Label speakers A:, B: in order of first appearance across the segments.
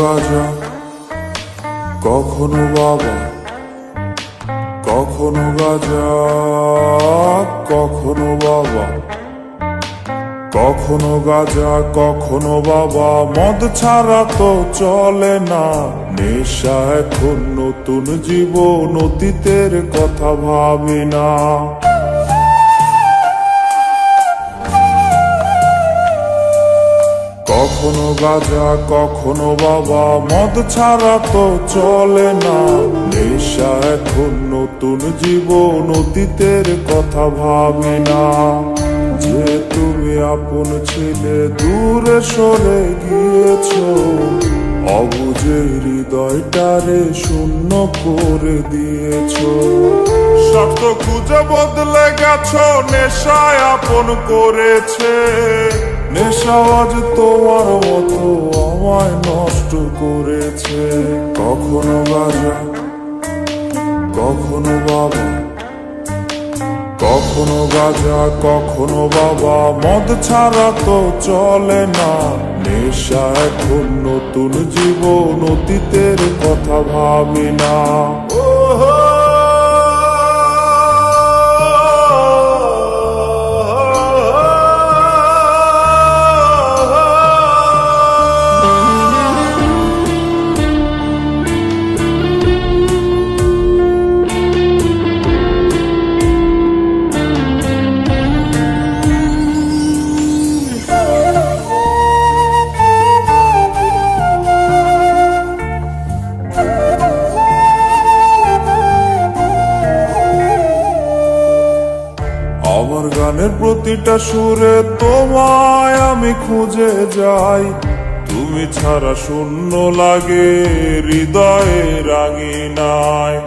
A: গাঁজা, কখনো বাবা, কখনো গাঁজা, কখনো বাবা, কখনো গাঁজা, কখনো বাবা। মদ ছাড়া তো চলে না, নেশা এখন নতুন জীবন, অতীতের কথা ভাবি না। কখনো গাঁজা, কখনো বাবা, মদ ছাড়া তো চলে না, নেশা এখন নতুন জীবন, অতীতের কথা ভাবি না। যে তুমি আপন ছিলে দূরে সরে গিয়েছ, অবুঝে হৃদয়টারে শূন্য করে দিয়েছ। স্বার্থ খুঁজে বদলে গেছ, নেশায় আপন করেছে। নেশা আজ তোমার মতো আমায় নষ্ট করেছে। কখনো গাঁজা, কখনো বাবা, কখনো গাঁজা, কখনো বাবা, মদ ছাড়া তো চলে না, নেশা এখন নতুন জীবন, অতীতের কথা ভাবি না। আমার গানের প্রতিটা সুরে তোমায় আমি খুঁজে যাই, তুমি ছাড়া শূন্য লাগে হৃদয়ে রাঙিনায়।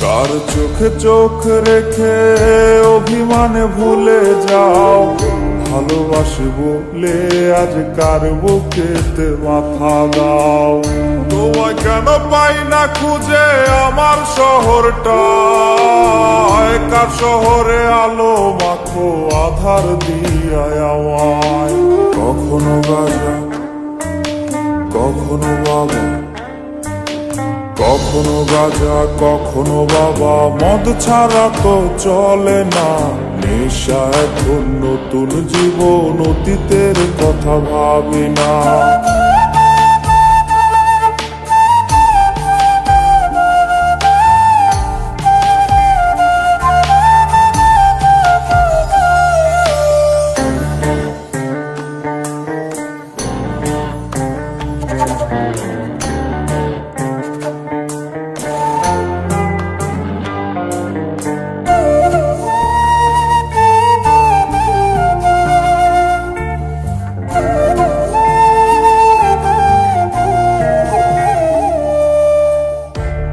A: কার চোখে চোখ রেখে অভিমানে ভুলে যাও, ভালোবাসি বলে আজ কার বুকেতে মাথা দাও। তোমায় কেন পাই না খুঁজে আমার শহরটা, কার শহরে আলো মাখো আধার দিয়ায় আমায়। কখনো গাঁজা, কখনো বাবা, কখনো গাঁজা, কখনো বাবা, মদ ছাড়া তো চলে না, নেশা এখন নতুন জীবন, অতীতের কথা ভাবি না।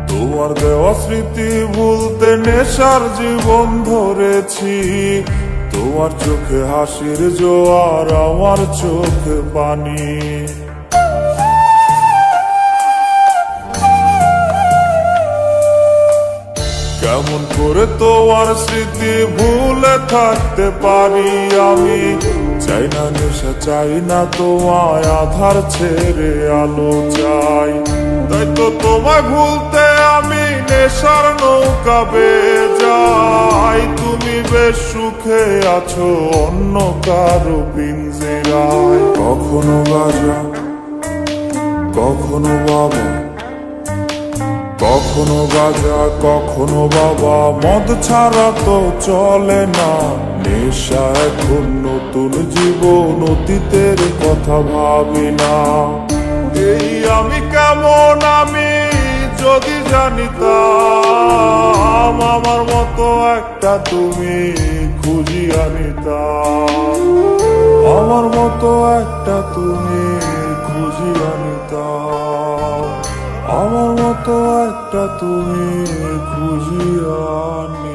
A: তোমার দেওয়া স্মৃতি ভুলতে নেশার জীবন ধরেছি, তোমার চোখে হাসির জোয়ার, আমার চোখে পানি। কেমন করে তোমার স্মৃতি ভুলে থাকতে পারি আমি, চাই না নেশা, চাই না তোমায় আধার ছেড়ে আলো চাই। তাই তো তোমায় ভুলতে আমি নেশার নৌকা বেয়ে যাই, তুমি বেশ সুখে আছো অন্য কারো পিঞ্জিরায়। কখনো গাঁজা, কখনো বাবা, কখনো গাঁজা, কখনো বাবা, মদ ছাড়া তো চলে না, নেশা এখন নতুন জীবন, অতীতের কথা ভাবি না। এই আমি কেমন আমি যদি জানিতাম, আমার মতো একটা তুমি খুঁজি আনিতাম, আমার মতো একটা তুমি খুঁজি আনিতাম, আমার মতো একটা তুমি খুঁজি আনি।